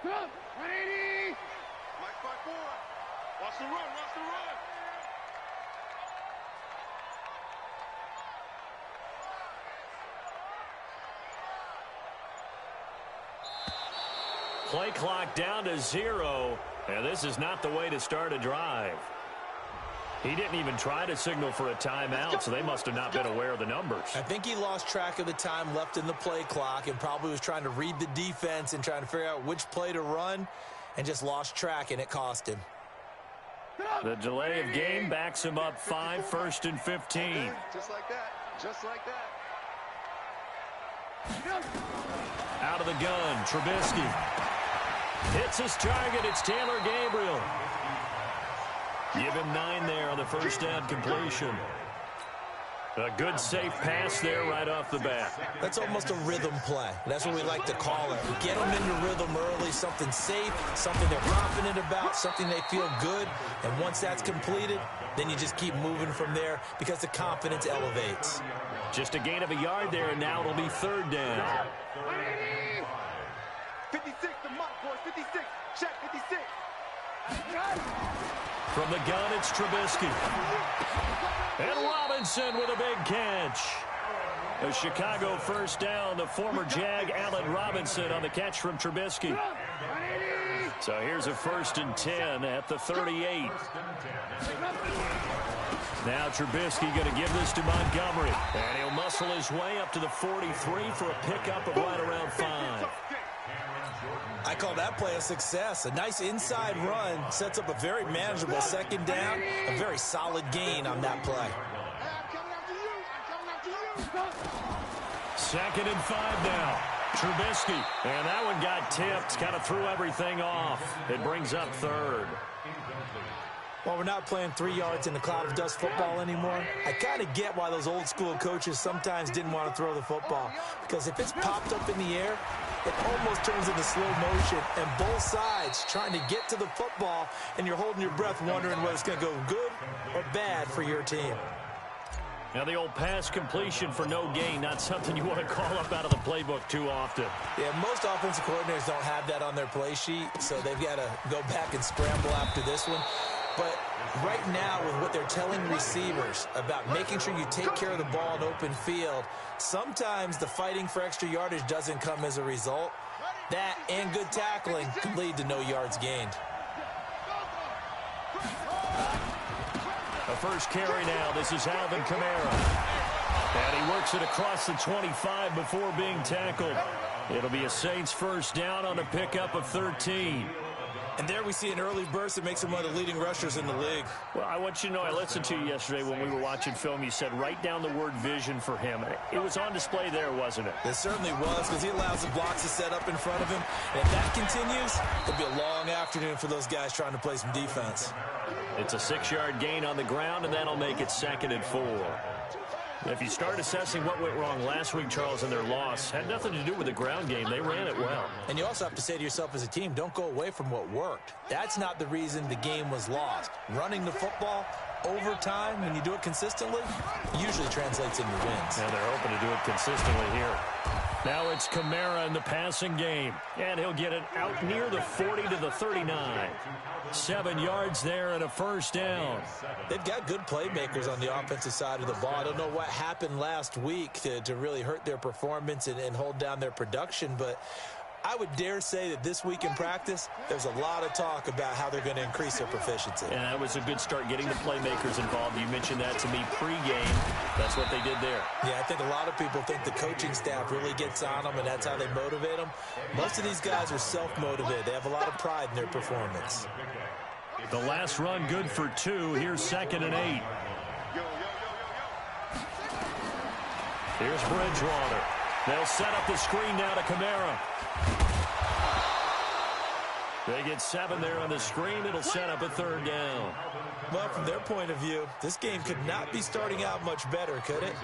180. Mike 5-4. Watch the run, watch the run. Play clock down to 0, and this is not the way to start a drive. He didn't even try to signal for a timeout, so they must have not been aware of the numbers. I think he lost track of the time left in the play clock and probably was trying to read the defense and trying to figure out which play to run and just lost track, and it cost him. The delay of game backs him up 5, 1st and 15. Just like that. Just like that. Out of the gun, Trubisky. Hits his target. It's Taylor Gabriel. Give him 9 there on the first down completion. A good, safe pass there right off the bat. That's almost a rhythm play. That's what we like to call it. We get them into rhythm early, something safe, something they're confident about, something they feel good. And once that's completed, then you just keep moving from there because the confidence elevates. Just a gain of a yard there, and now it'll be 3rd down. 56, the mark, boys. 56. Check 56. From the gun, it's Trubisky. And Robinson with a big catch. A Chicago first down. The former Jag, Allen Robinson, on the catch from Trubisky. So here's a 1st and 10 at the 38. Now Trubisky going to give this to Montgomery. And he'll muscle his way up to the 43 for a pickup of right around 5. I call that play a success. A nice inside run sets up a very manageable 2nd down. A very solid gain on that play. 2nd and 5 now. Trubisky. And that one got tipped. Kind of threw everything off. It brings up 3rd. Well, we're not playing 3 yards in the cloud of dust football anymore. I kind of get why those old school coaches sometimes didn't want to throw the football. Because if it's popped up in the air, it almost turns into slow motion. And both sides trying to get to the football, and you're holding your breath wondering whether it's going to go good or bad for your team. Now the old pass completion for no gain, not something you want to call up out of the playbook too often. Yeah, most offensive coordinators don't have that on their play sheet, so they've got to go back and scramble after this one. But right now, with what they're telling receivers about making sure you take care of the ball in open field, sometimes the fighting for extra yardage doesn't come as a result. That and good tackling can lead to no yards gained. A first carry now. This is Alvin Kamara. And he works it across the 25 before being tackled. It'll be a Saints first down on a pickup of 13. And there we see an early burst that makes him one of the leading rushers in the league. Well, I want you to know, I listened to you yesterday when we were watching film. You said write down the word vision for him. It was on display there, wasn't it? It certainly was, because he allows the blocks to set up in front of him. And if that continues, it'll be a long afternoon for those guys trying to play some defense. It's a 6-yard gain on the ground, and that'll make it 2nd and 4. If you start assessing what went wrong last week, Charles, in their loss, had nothing to do with the ground game. They ran it well. And you also have to say to yourself as a team, don't go away from what worked. That's not the reason the game was lost. Running the football over time, when you do it consistently, usually translates into wins. And they're hoping to do it consistently here. Now it's Kamara in the passing game. And he'll get it out near the 40 to the 39. 7 yards there and a first down. They've got good playmakers on the offensive side of the ball. I don't know what happened last week to really hurt their performance and hold down their production, but I would dare say that this week in practice, there's a lot of talk about how they're going to increase their proficiency. And that was a good start, getting the playmakers involved. You mentioned that to me pregame. That's what they did there. Yeah, I think a lot of people think the coaching staff really gets on them, and that's how they motivate them. Most of these guys are self-motivated. They have a lot of pride in their performance. The last run good for 2. Here's 2nd and 8. Here's Bridgewater. They'll set up the screen now to Kamara. They get 7 there on the screen. It'll set up a 3rd down. Well, from their point of view, this game could not be starting out much better, could it?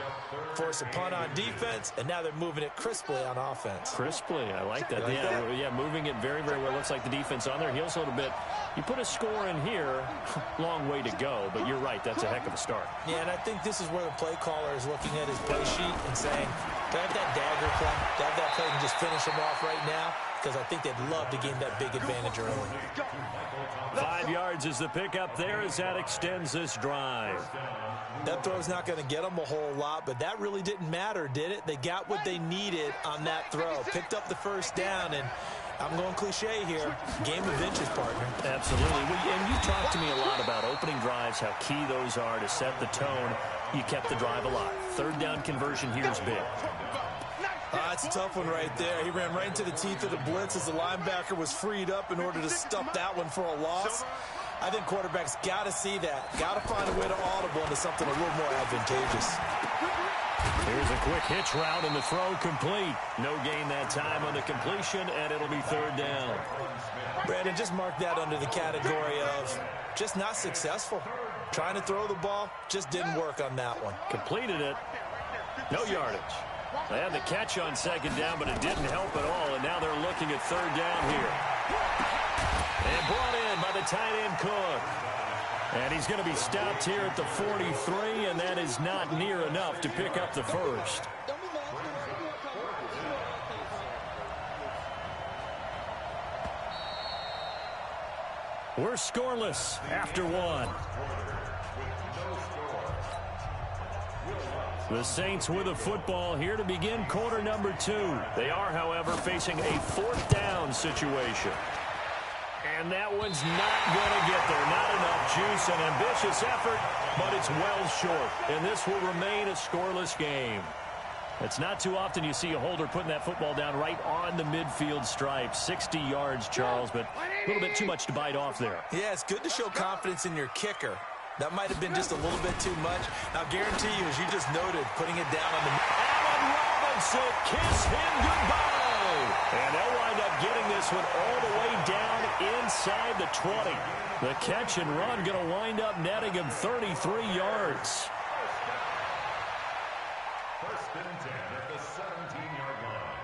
Force a punt on defense, and now they're moving it crisply on offense. Crisply, I like that. Yeah, moving it very, very well. Looks like the defense on their heels a little bit. You put a score in here, long way to go, but you're right, that's a heck of a start. Yeah, and I think this is where the play caller is looking at his play sheet and saying, To have that dagger play, to have that play and just finish them off right now, because I think they'd love to gain that big advantage early. 5 yards is the pickup there as that extends this drive. That throw's not going to get them a whole lot, but that really didn't matter, did it? They got what they needed on that throw. Picked up the first down, and I'm going cliche here. Game of inches, partner. Absolutely. And you talked to me a lot about opening drives, how key those are to set the tone. You kept the drive alive. Third down conversion here is big. That's a tough one right there. He ran right into the teeth of the blitz as the linebacker was freed up in order to stuff that one for a loss. I think quarterbacks got to see that. Got to find a way to audible into something a little more advantageous. Here's a quick hitch route, and the throw complete. No gain that time on the completion, and it'll be third down. Brandon, just mark that under the category of just not successful. Trying to throw the ball, just didn't work on that one. Completed it. No yardage. They had the catch on second down, but it didn't help at all, and now they're looking at third down here. And brought in by the tight end Cook. And he's going to be stopped here at the 43, and that is not near enough to pick up the first. We're scoreless after one. The Saints with a football here to begin quarter number 2. They are, however, facing a fourth down situation. And that one's not going to get there. Not enough juice, an ambitious effort, but it's well short. And this will remain a scoreless game. It's not too often you see a holder putting that football down right on the midfield stripe. 60 yards, Charles, but a little bit too much to bite off there. Yeah, it's good to show confidence in your kicker. That might have been just a little bit too much. Now, guarantee you, as you just noted, putting it down on the... Allen Robinson, kiss him goodbye. And they'll wind up getting this one all the way down inside the 20. The catch and run going to wind up netting him 33 yards. First and 10 at the 17-yard line.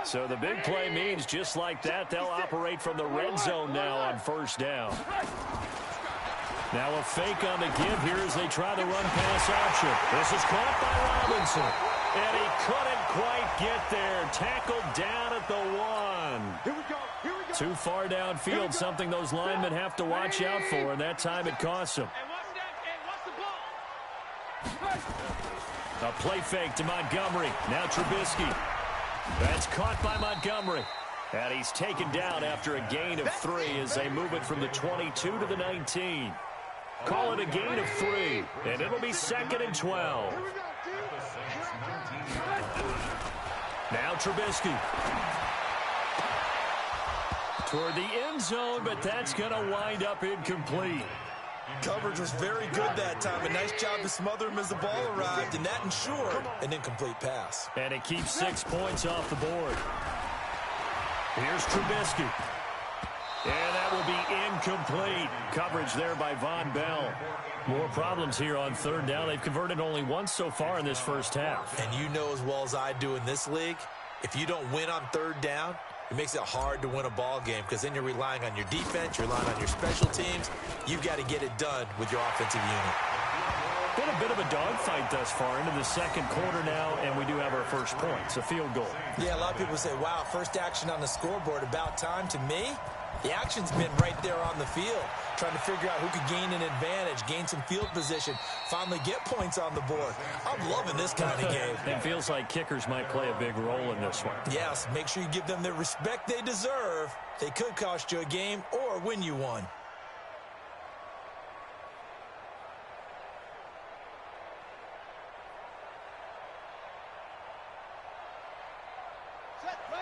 So the big play means just like that, they'll operate from the red zone now on first down. Now a fake on the give here as they try the run pass option. This is caught by Robinson. And he couldn't quite get there. Tackled down at the 1. Too far downfield, something those linemen have to watch out for, and that time it costs them. A play fake to Montgomery. Now Trubisky. That's caught by Montgomery. And he's taken down after a gain of 3 as they move it from the 22 to the 19. Call it a gain of 3, and it'll be 2nd and 12. Now Trubisky. Toward the end zone, but that's going to wind up incomplete. Coverage was very good that time. A nice job to smother him as the ball arrived, and that ensured an incomplete pass. And it keeps 6 points off the board. Here's Trubisky. And that will be incomplete. Coverage there by Von Bell. More problems here on third down. They've converted only once so far in this first half. And you know as well as I do in this league, if you don't win on third down, it makes it hard to win a ball game because then you're relying on your defense, you're relying on your special teams. You've got to get it done with your offensive unit. Been a bit of a dogfight thus far into the second quarter now, and we do have our first point. It's a field goal. Yeah, a lot of people say, wow, first action on the scoreboard, about time. To me, the action's been right there on the field, trying to figure out who could gain an advantage, gain some field position, finally get points on the board. I'm loving this kind of game. It feels like kickers might play a big role in this one. Yes, make sure you give them the respect they deserve. They could cost you a game or win you one.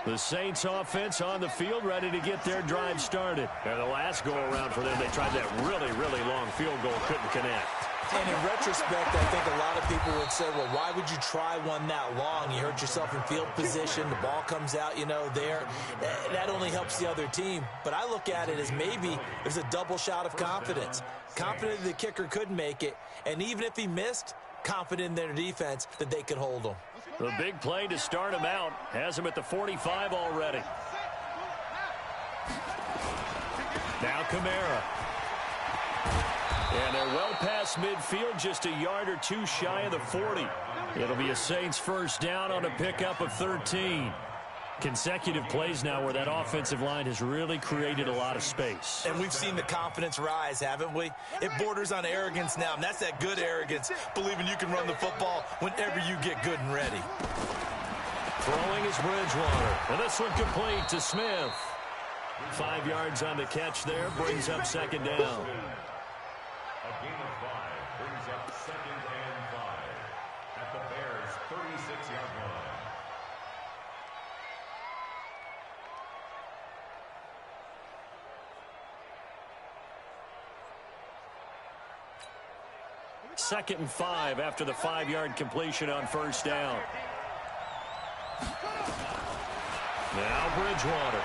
The Saints offense on the field, ready to get their drive started. And the last go-around for them, they tried that really, really long field goal, couldn't connect. And in retrospect, I think a lot of people would say, well, why would you try one that long? You hurt yourself in field position. The ball comes out, there. That only helps the other team. But I look at it as maybe there's a double shot of confidence. Confident the kicker could make it. And even if he missed, confident in their defense that they could hold him. The big play to start him out has him at the 45 already. Now Kamara. And they're well past midfield, just a yard or two shy of the 40. It'll be a Saints first down on a pickup of 13. Consecutive plays now where that offensive line has really created a lot of space. And we've seen the confidence rise, haven't we? It borders on arrogance now, and that's that good arrogance, believing you can run the football whenever you get good and ready. Throwing is Bridgewater. And this one complete to Smith. 5 yards on the catch there, brings up second down. A gain of 5 brings up 2nd and 5 at the Bears' 36-yard line. Second and 5 after the 5-yard completion on first down. Now Bridgewater.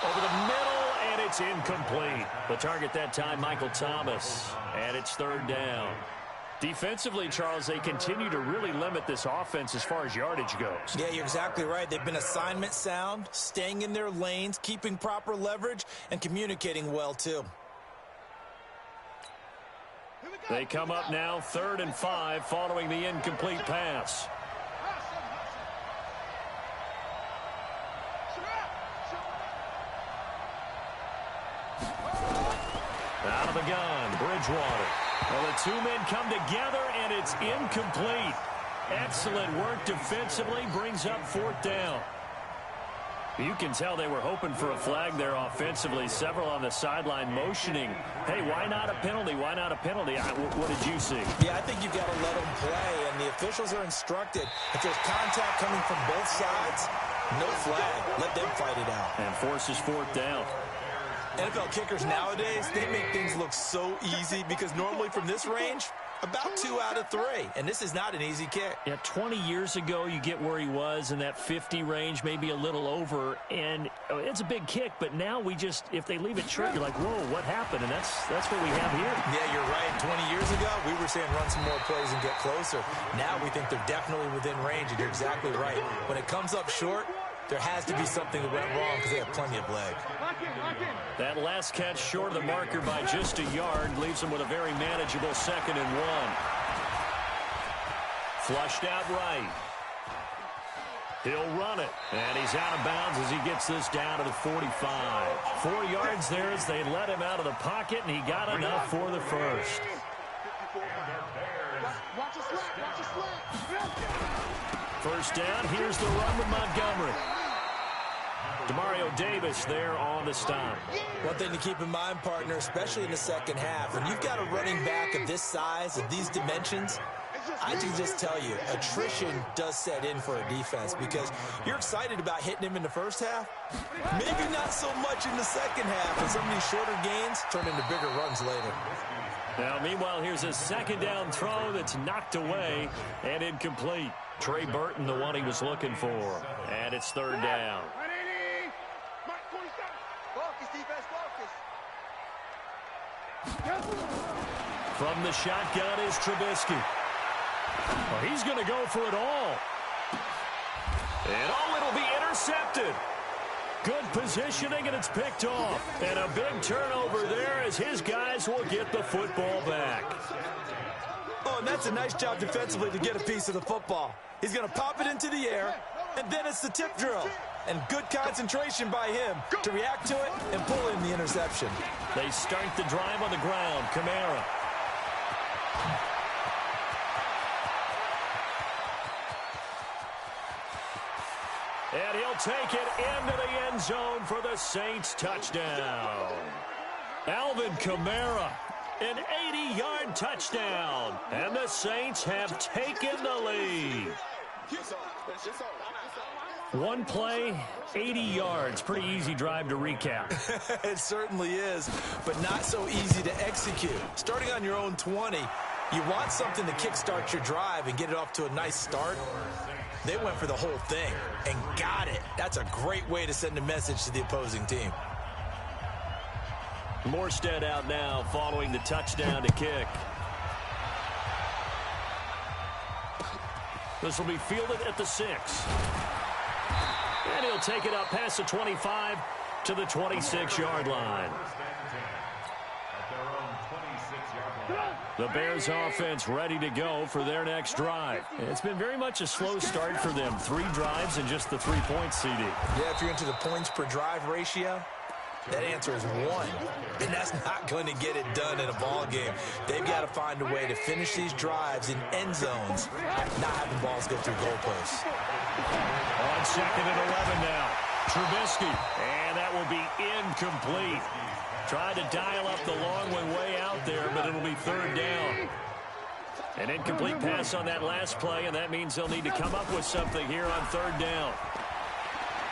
Over the middle, and it's incomplete. The target that time, Michael Thomas. And it's third down. Defensively, Charles, they continue to really limit this offense as far as yardage goes. Yeah, you're exactly right. They've been assignment sound, staying in their lanes, keeping proper leverage, and communicating well, too. They come up now 3rd and 5 following the incomplete pass. Out of the gun, Bridgewater. Well, the two men come together, and it's incomplete. Excellent work defensively, brings up 4th down. You can tell they were hoping for a flag there offensively. Several on the sideline motioning, hey, why not a penalty? Why not a penalty? What did you see? Yeah, I think you've got to let them play, and the officials are instructed. If there's contact coming from both sides, no flag. Let them fight it out. And forces 4th down. NFL kickers nowadays, they make things look so easy because normally from this range, about 2 out of 3. And this is not an easy kick. Yeah, 20 years ago, you get where he was in that 50 range, maybe a little over. And it's a big kick, but now we just, if they leave it short, you're like, whoa, what happened? And that's what we have here. Yeah, you're right. 20 years ago, we were saying run some more plays and get closer. Now we think they're definitely within range, and you're exactly right. When it comes up short, there has to be something that went wrong because they have plenty of leg. That last catch short of the marker by just a yard leaves them with a very manageable 2nd and 1. Flushed out right. He'll run it. And he's out of bounds as he gets this down to the 45. 4 yards there as they let him out of the pocket, and he got enough for the first. First down, here's the run with Montgomery. Demario Davis there on the stop. One thing to keep in mind, partner, especially in the second half, when you've got a running back of this size, of these dimensions, I can just tell you, attrition does set in for a defense because you're excited about hitting him in the first half. Maybe not so much in the second half, and some of these shorter gains turn into bigger runs later. Now, meanwhile, here's a second down throw that's knocked away and incomplete. Trey Burton, the one he was looking for. And it's third down. From the shotgun is Trubisky. Well, he's going to go for it all. And it'll be intercepted. Good positioning, and it's picked off. And a big turnover there as his guys will get the football back. Oh, and that's a nice job defensively to get a piece of the football. He's going to pop it into the air, and then it's the tip drill. And good concentration by him to react to it and pull in the interception. They start the drive on the ground. Kamara. And he'll take it into the end zone for the Saints touchdown. Alvin Kamara, an 80-yard touchdown. And the Saints have taken the lead. One play, 80 yards. Pretty easy drive to recap. It certainly is, but not so easy to execute. Starting on your own 20, you want something to kickstart your drive and get it off to a nice start. They went for the whole thing and got it. That's a great way to send a message to the opposing team. Morstead out now following the touchdown to kick. This will be fielded at the 6. And he'll take it up past the 25 to the 26-yard line. At the The Bears offense ready to go for their next drive. It's been very much a slow start for them. 3 drives and just the 3 points, CD. Yeah, if you're into the points per drive ratio, that answer is 1. And that's not going to get it done in a ball game. They've got to find a way to finish these drives in end zones, not having balls go through goalposts. On 2nd and 11 now. Trubisky. And that will be incomplete. Tried to dial up the long one way out there, but it'll be 3rd down. An incomplete pass on that last play, and that means they'll need to come up with something here on 3rd down.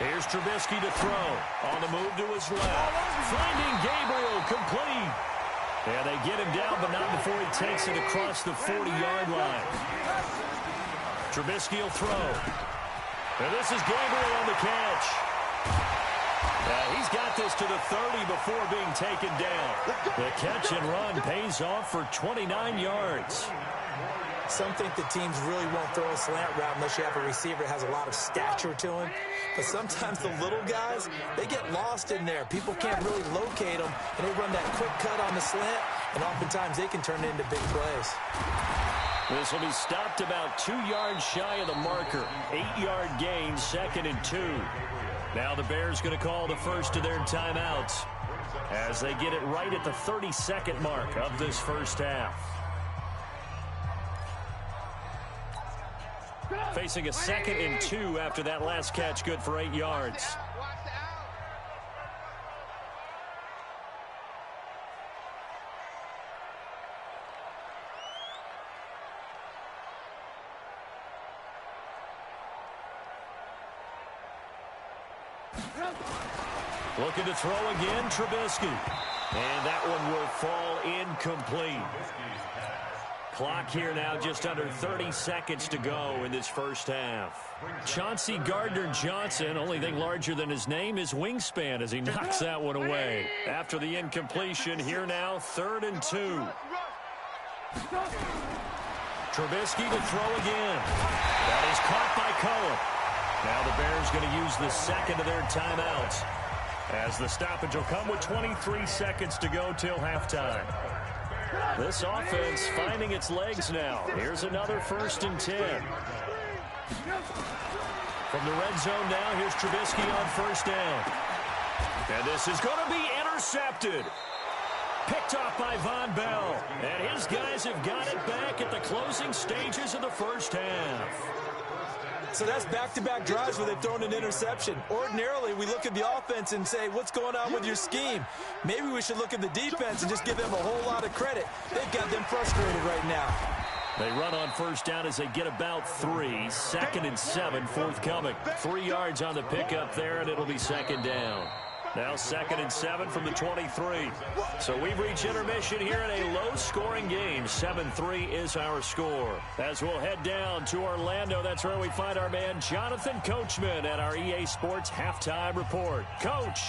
Here's Trubisky to throw. On the move to his left. Finding Gabriel, complete. Yeah, they get him down, but not before he takes it across the 40-yard line. Trubisky will throw. And this is Gabriel on the catch. Yeah, he's got this to the 30 before being taken down. The catch and run pays off for 29 yards. Some think the teams really won't throw a slant route unless you have a receiver that has a lot of stature to him. But sometimes the little guys, they get lost in there. People can't really locate them, and they run that quick cut on the slant, and oftentimes they can turn it into big plays. This will be stopped about 2 yards shy of the marker. 8-yard gain, 2nd and 2. Now the Bears going to call the first of their timeouts as they get it right at the 32nd mark of this first half. Facing a 2nd and 2 after that last catch, good for 8 yards. Looking to throw again, Trubisky. And that one will fall incomplete. Clock here now, just under 30 seconds to go in this first half. Chauncey Gardner-Johnson, only thing larger than his name is wingspan as he knocks that one away. After the incompletion, here now, 3rd and 2. Trubisky to throw again. That is caught by Cohen. Now the Bears going to use the 2nd of their timeouts, as the stoppage will come with 23 seconds to go till halftime. This offense finding its legs now. Here's another 1st and 10. From the red zone now, here's Trubisky on 1st down. And this is going to be intercepted. Picked off by Von Bell. And his guys have got it back at the closing stages of the first half. So that's back-to-back drives where they've thrown an interception. Ordinarily, we look at the offense and say, what's going on with your scheme? Maybe we should look at the defense and just give them a whole lot of credit. They've got them frustrated right now. They run on 1st down as they get about 3. 2nd and 7 forthcoming. 3 yards on the pickup there, and it'll be 2nd down. Now 2nd and 7 from the 23. So we've reached intermission here in a low-scoring game. 7-3 is our score. As we'll head down to Orlando, that's where we find our man Jonathan Coachman at our EA Sports Halftime Report. Coach.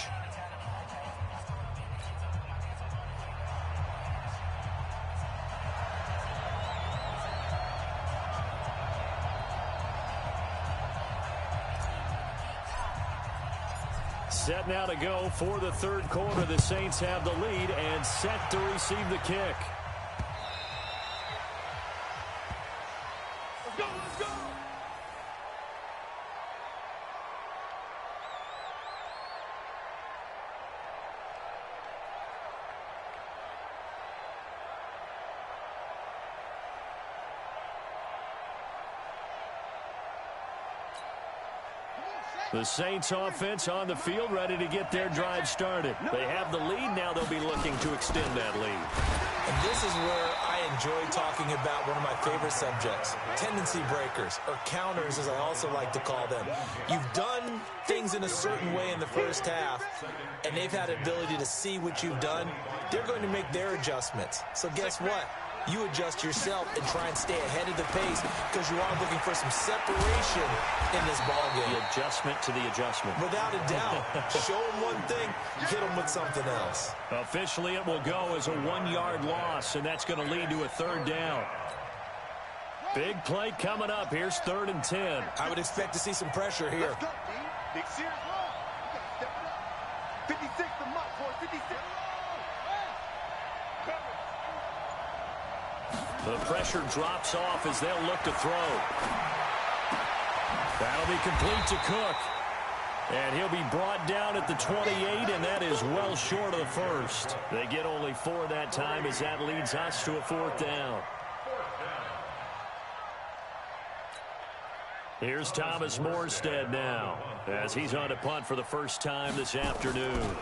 Set now to go for the 3rd quarter. The Saints have the lead and set to receive the kick. Let's go, let's go! The Saints offense on the field, ready to get their drive started. They have the lead. Now they'll be looking to extend that lead. And this is where I enjoy talking about one of my favorite subjects, tendency breakers, or counters as I also like to call them. You've done things in a certain way in the first half, and they've had the ability to see what you've done. They're going to make their adjustments. So guess what? You adjust yourself and try and stay ahead of the pace because you are looking for some separation in this ballgame. The adjustment to the adjustment. Without a doubt. Show them one thing, hit them with something else. Officially, it will go as a 1-yard loss, and that's going to lead to a 3rd down. Big play coming up. Here's 3rd and 10. I would expect to see some pressure here. Let's go, D. Big Sears roll. You gotta step it up. 56 the mark, boy. 56. The pressure drops off as they'll look to throw. That'll be complete to Cook. And he'll be brought down at the 28, and that is well short of the first. They get only 4 that time as that leads us to a 4th down. Here's Thomas Morstead now as he's on to punt for the first time this afternoon.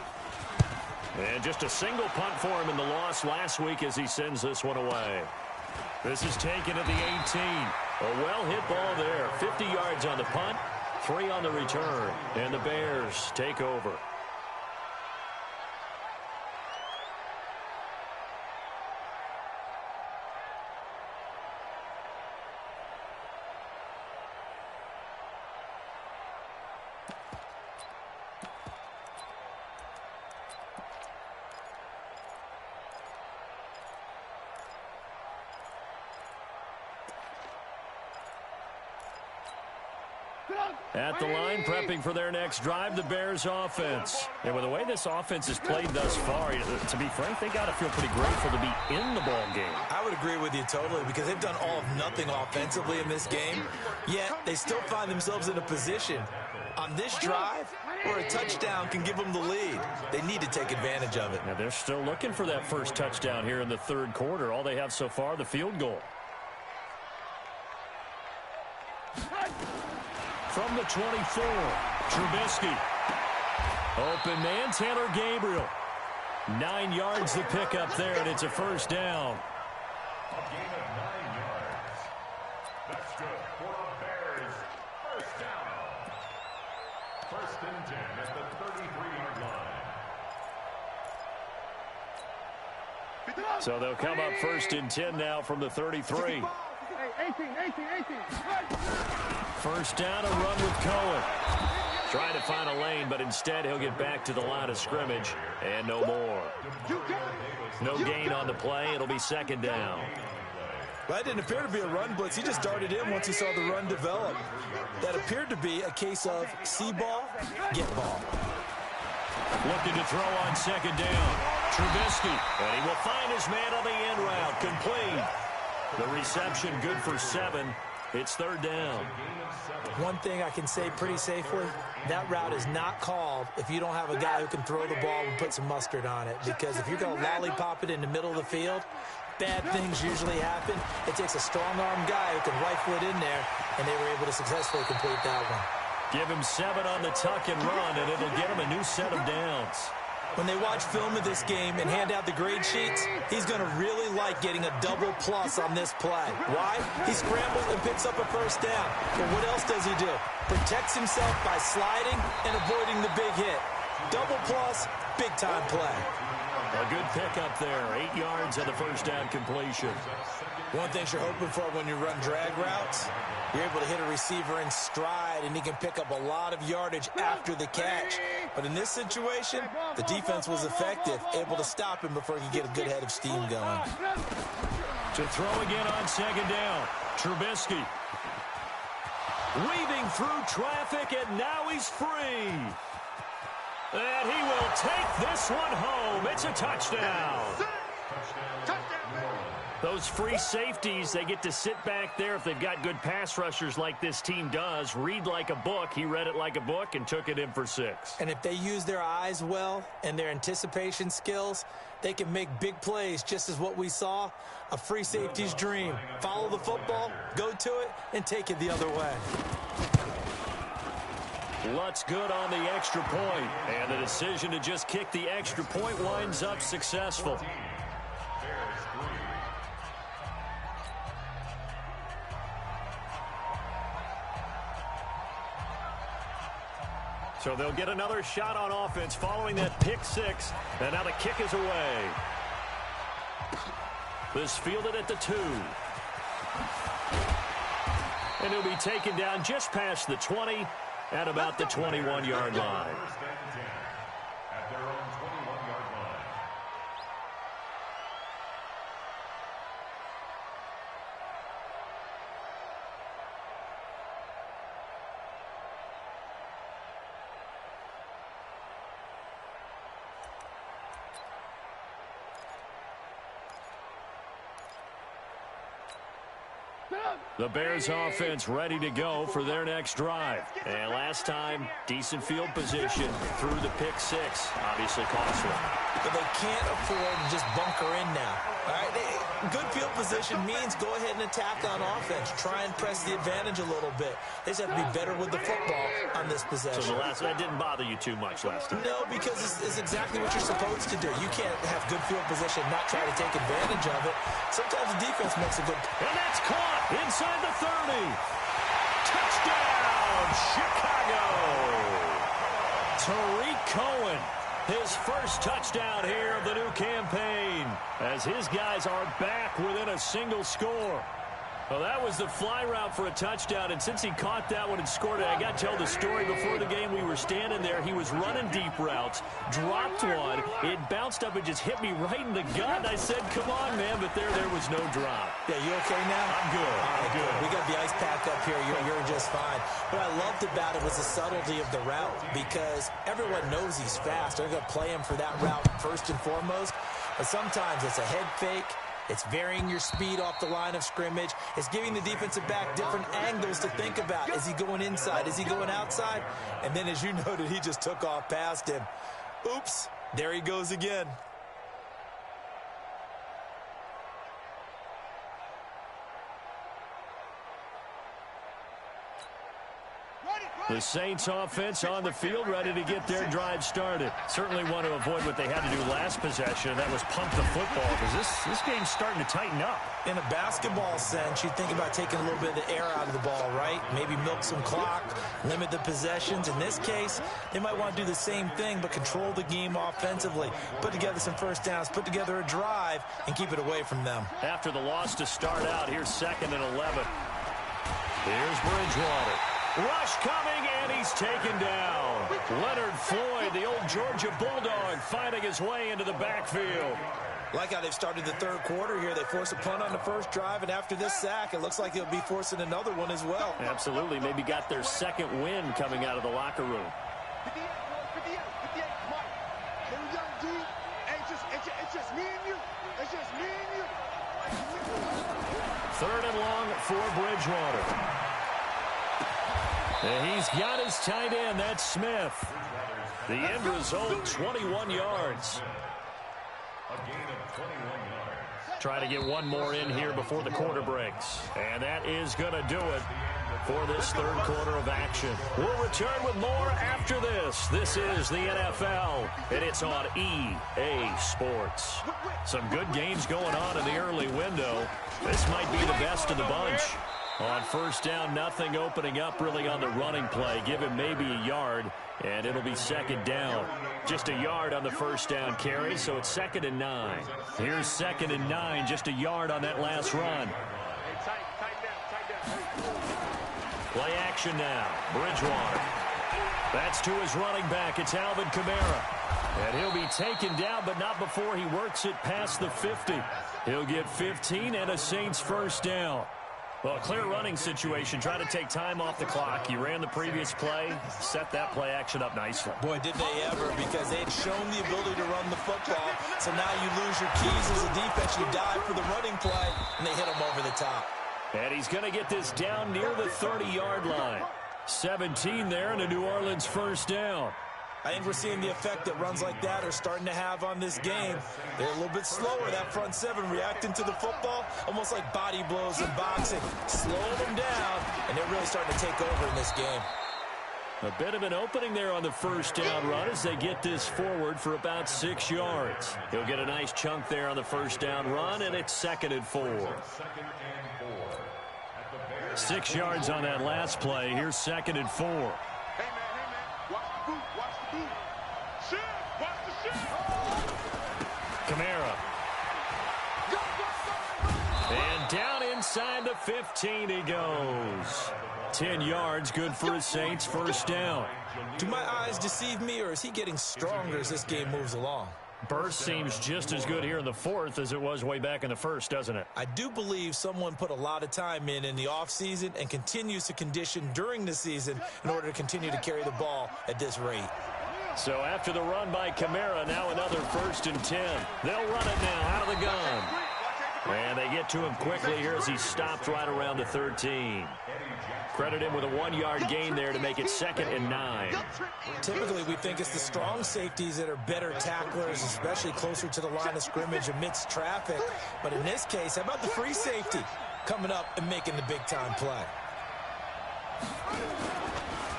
And just a single punt for him in the loss last week as he sends this one away. This is taken at the 18. A well-hit ball there. 50 yards on the punt, 3 on the return. And the Bears take over. At the line, prepping for their next drive, the Bears offense. And with the way this offense has played thus far, to be frank, they got to feel pretty grateful to be in the ball game. I would agree with you totally because they've done all of nothing offensively in this game, yet they still find themselves in a position on this drive where a touchdown can give them the lead. They need to take advantage of it. Now they're still looking for that first touchdown here in the 3rd quarter. All they have so far, the field goal. From the 24, Trubisky. Open man, Taylor Gabriel. 9 yards the pickup there, and it's a first down. A gain of 9 yards. That's good for the Bears. First down. 1st and 10 at the 33-yard line. So they'll come up 1st and 10 now from the 33. 18. First down, a run with Cohen. Trying to find a lane, but instead he'll get back to the line of scrimmage. And no more. No gain on the play. It'll be 2nd down. Well, that didn't appear to be a run blitz. He just darted in once he saw the run develop. That appeared to be a case of see ball, get ball. Looking to throw on 2nd down. Trubisky. And he will find his man on the end route. Complete. The reception good for 7. It's 3rd down. One thing I can say pretty safely, that route is not called if you don't have a guy who can throw the ball and put some mustard on it. Because if you're going to lollipop it in the middle of the field, bad things usually happen. It takes a strong-arm guy who can rifle it in there, and they were able to successfully complete that one. Give him 7 on the tuck and run, and it'll get him a new set of downs. When they watch film of this game and hand out the grade sheets, he's going to really like getting a double plus on this play. Why? He scrambles and picks up a first down. But what else does he do? Protects himself by sliding and avoiding the big hit. Double plus, big-time play. A good pickup there. 8 yards on the first down completion. One thing you're hoping for when you run drag routes, you're able to hit a receiver in stride, and he can pick up a lot of yardage after the catch. But in this situation, the defense was effective, able to stop him before he could get a good head of steam going. To throw again on 2nd down. Trubisky. Weaving through traffic, and now he's free. And he will take this one home. It's a touchdown. Those free safeties, they get to sit back there if they've got good pass rushers like this team does. Read like a book. He read it like a book and took it in for 6. And if they use their eyes well and their anticipation skills, they can make big plays, just as what we saw, a free safety's dream. Follow the football, go to it, and take it the other way. Lutz good on the extra point, and the decision to just kick the extra point winds up successful. So they'll get another shot on offense following that pick 6, and now the kick is away. This fielded at the 2. And he'll be taken down just past the 20 at about the 21-yard line. At their own 21-yard line. The Bears offense ready to go for their next drive. And last time, decent field position through the pick six. Obviously costly. But they can't afford to just bunker in now. All right, good field position means go ahead and attack on offense. Try and press the advantage a little bit. They just have to be better with the football on this possession. So that didn't bother you too much last time? No, because it's exactly what you're supposed to do. You can't have good field position and not try to take advantage of it. Sometimes the defense makes a good... And that's caught inside the 30. Touchdown, Chicago. Tariq Cohen. His first touchdown here of the new campaign as his guys are back within a single score. Well, that was the fly route for a touchdown, and since he caught that one and scored it, I got to tell the story. Before the game, we were standing there. He was running deep routes, dropped one. It bounced up and just hit me right in the gut. And I said, come on, man, but there was no drop. Yeah, you okay now? I'm good. I'm good. We got the ice pack up here. You're just fine. What I loved about it was the subtlety of the route because everyone knows he's fast. They're going to play him for that route first and foremost. But sometimes it's a head fake. It's varying your speed off the line of scrimmage. It's giving the defensive back different angles to think about. Is he going inside? Is he going outside? And then, as you noted, he just took off past him. Oops, there he goes again. The Saints offense on the field, ready to get their drive started. Certainly want to avoid what they had to do last possession, and that was pump the football, because this game's starting to tighten up. In a basketball sense, you think about taking a little bit of the air out of the ball, right? Maybe milk some clock, limit the possessions. In this case, they might want to do the same thing, but control the game offensively. Put together some first downs, put together a drive, and keep it away from them. After the loss to start out, here's 2nd and 11. Here's Bridgewater. Rush coming, and he's taken down. Leonard Floyd, the old Georgia Bulldog, finding his way into the backfield. Like how they've started the third quarter here. They force a punt on the first drive, and after this sack, it looks like they'll be forcing another one as well. Absolutely. Maybe got their second win coming out of the locker room. 58, Mike. Little young D. It's just me and you. It's just me and you. 3rd and long for Bridgewater. And he's got his tight end. That's Smith. The end result, 21 yards. A gain of 21 yards. Try to get one more in here before the quarter breaks. And that is going to do it for this third quarter of action. We'll return with more after this. This is the NFL, and it's on EA Sports. Some good games going on in the early window. This might be the best of the bunch. On first down, nothing opening up really on the running play. Give him maybe a yard, and it'll be 2nd down. Just a yard on the first down carry, so it's 2nd and 9. Here's 2nd and 9, just a yard on that last run. Play action now. Bridgewater. That's to his running back. It's Alvin Kamara. And he'll be taken down, but not before he works it past the 50. He'll get 15 and a Saints first down. Well, clear running situation. Try to take time off the clock. You ran the previous play, set that play action up nicely. Boy, did they ever, because they had shown the ability to run the football. So now you lose your keys as a defense. You dive for the running play, and they hit them over the top. And he's going to get this down near the 30-yard line. 17 there and a New Orleans first down. I think we're seeing the effect that runs like that are starting to have on this game. They're a little bit slower, that front seven, reacting to the football, almost like body blows in boxing. Slowing them down, and they're really starting to take over in this game. A bit of an opening there on the first down run as they get this forward for about 6 yards. He'll get a nice chunk there on the first down run, and it's 2nd and 4. 6 yards on that last play. Here's 2nd and 4. Hey, man. Watch the boot. Shit. Watch the shit. Kamara. And down inside the 15 he goes. 10 yards, good for his Saints first down. Do my eyes deceive me, or is he getting stronger as this game moves along? Burst seems just as good here in the fourth as it was way back in the first, doesn't it? I do believe someone put a lot of time in the offseason and continues to condition during the season in order to continue to carry the ball at this rate. So after the run by Kamara, now another 1st and 10. They'll run it now out of the gun. And they get to him quickly here as he stopped right around the 13. Credit him with a 1-yard gain there to make it 2nd and 9. Typically, we think it's the strong safeties that are better tacklers, especially closer to the line of scrimmage amidst traffic. But in this case, how about the free safety coming up and making the big-time play?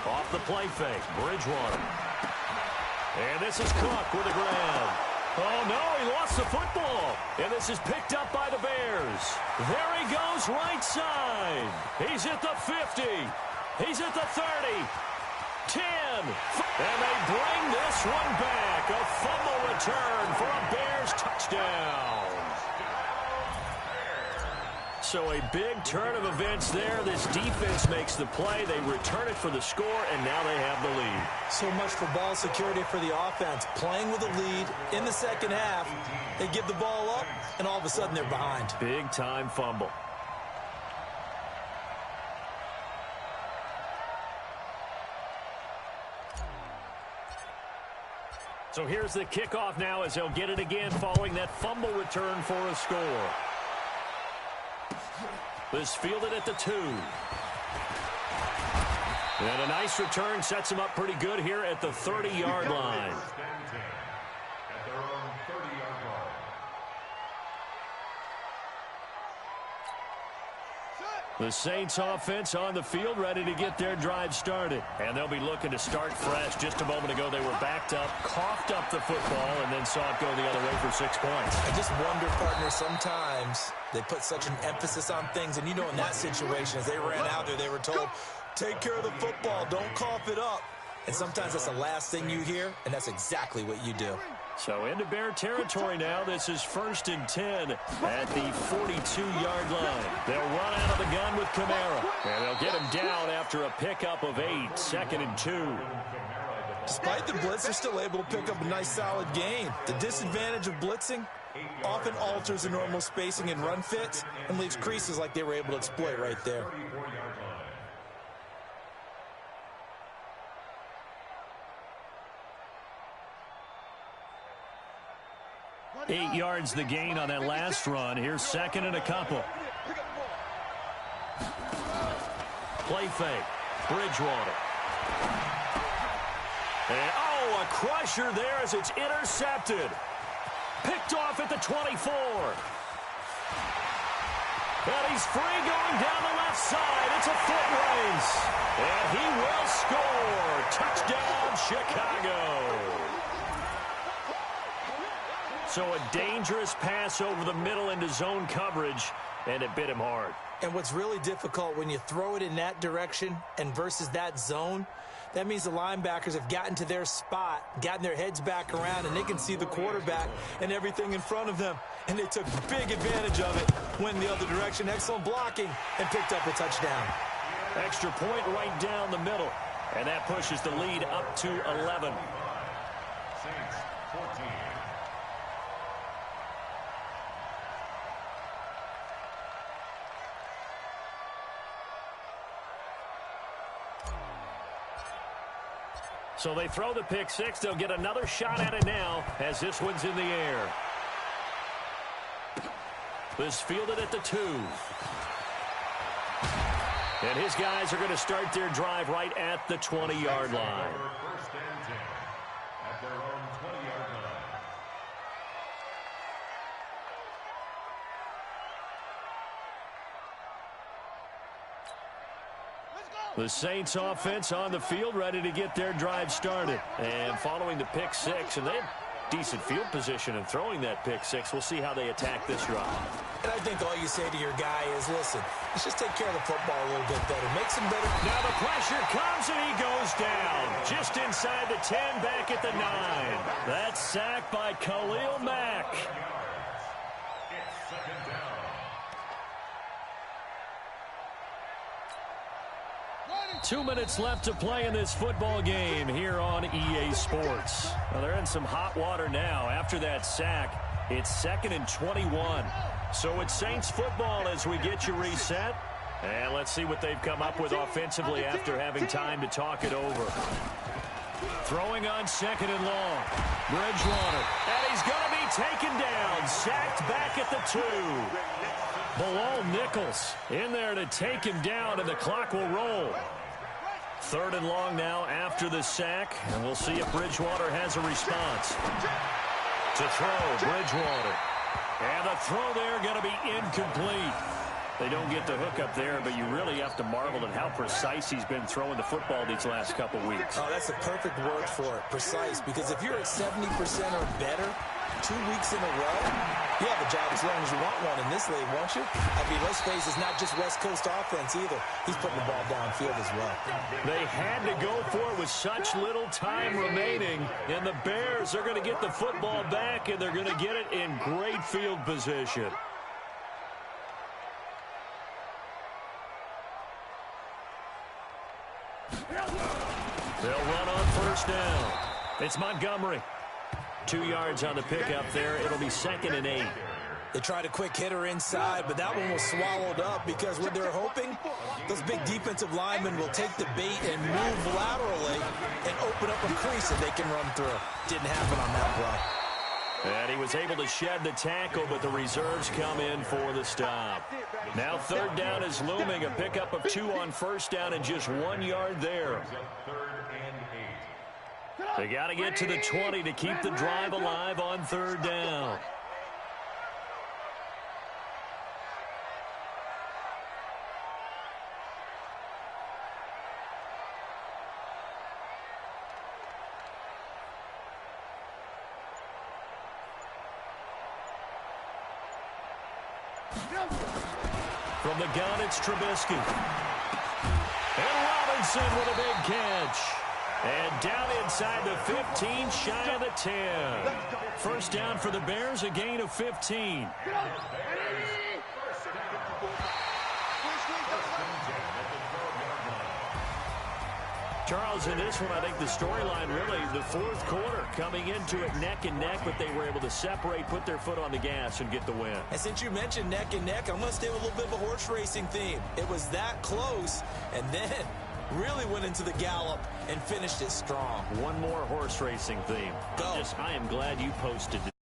Off the play fake, Bridgewater. And this is Cook with a grab. Oh, no, he lost the football. And this is picked up by the Bears. There he goes, right side. He's at the 50. He's at the 30. 10. And they bring this one back. A fumble return for a Bears touchdown. So a big turn of events there. This defense makes the play. They return it for the score, and now they have the lead. So much for ball security for the offense. Playing with a lead in the second half, they give the ball up, and all of a sudden they're behind. Big-time fumble. So here's the kickoff now as they'll get it again following that fumble return for a score. This fielded at the 2. And a nice return sets him up pretty good here at the 30-yard line. At their own 30-yard line. The Saints offense on the field ready to get their drive started. And they'll be looking to start fresh. Just a moment ago, they were backed up, coughed up the football, and then saw it go the other way for 6 points. I just wonder, partner, sometimes they put such an emphasis on things. And, you know, in that situation, as they ran out there, they were told, take care of the football, don't cough it up. And sometimes that's the last thing you hear, and that's exactly what you do. So into Bear territory now. This is 1st and 10 at the 42-yard line. They'll run out of the gun with Kamara. And they'll get him down after a pickup of 8. 2nd and 2. Despite the blitz, they're still able to pick up a nice, solid gain. The disadvantage of blitzing often alters the normal spacing and run fits and leaves creases like they were able to exploit right there. 8 yards the gain on that last run. Here's 2nd and a couple. Play fake. Bridgewater. And, oh, a crusher there as it's intercepted. Picked off at the 24. And he's free going down the left side. It's a foot race. And he will score. Touchdown, Chicago. So a dangerous pass over the middle into zone coverage, and it bit him hard. And what's really difficult when you throw it in that direction and versus that zone, that means the linebackers have gotten to their spot, gotten their heads back around, and they can see the quarterback and everything in front of them. And they took big advantage of it, went the other direction, excellent blocking, and picked up a touchdown. Extra point right down the middle, and that pushes the lead up to 11. Saints 14. So they throw the pick six. They'll get another shot at it now as this one's in the air. This fielded at the 2. And his guys are going to start their drive right at the 20-yard line. 1st and 10 at their own 20-yard line. The Saints offense on the field ready to get their drive started. And following the pick six, and they had decent field position in throwing that pick six. We'll see how they attack this drive. And I think all you say to your guy is, listen, let's just take care of the football a little bit better. Makes him better. Now the pressure comes and he goes down. Just inside the 10, back at the 9. That's sacked by Khalil Mack. It's 2nd down. 2 minutes left to play in this football game here on EA Sports. Well, they're in some hot water now. After that sack, it's 2nd and 21. So it's Saints football as we get you reset. And let's see what they've come up with offensively after having time to talk it over. Throwing on 2nd and long. Bridgewater. And he's going to be taken down. Sacked back at the 2. Below Nichols in there to take him down, and the clock will roll. 3rd and long now after the sack, and we'll see if Bridgewater has a response. To throw, Bridgewater. And the throw there going to be incomplete. They don't get the hook up there, but you really have to marvel at how precise he's been throwing the football these last couple weeks. Oh, that's the perfect word for it, precise. Because if you're at 70% or better 2 weeks in a row, you have a job as long as you want one in this league, won't you? I mean, let's face it, it's not just West Coast offense either. He's putting the ball downfield as well. They had to go for it with such little time remaining, and the Bears are going to get the football back, and they're going to get it in great field position. They'll run on 1st down. It's Montgomery. 2 yards on the pickup there. It'll be 2nd and 8. They tried a quick hitter inside, but that one was swallowed up because what they're hoping, those big defensive linemen will take the bait and move laterally and open up a crease that they can run through. Didn't happen on that play. And he was able to shed the tackle, but the reserves come in for the stop. Now 3rd down is looming. A pickup of 2 on 1st down and just 1 yard there. They got to get to the 20 to keep the drive alive on 3rd down. From the gun, it's Trubisky. And Robinson with a big catch. And down inside the 15, shy of the 10. 1st down for the Bears, a gain of 15. Charles, in this one, I think the storyline really, the 4th quarter, coming into it neck and neck, but they were able to separate, put their foot on the gas, and get the win. And since you mentioned neck and neck, I'm going to stay with a little bit of a horse racing theme. It was that close, and then really went into the gallop and finished it strong. One more horse racing theme. Go. I am glad you posted it.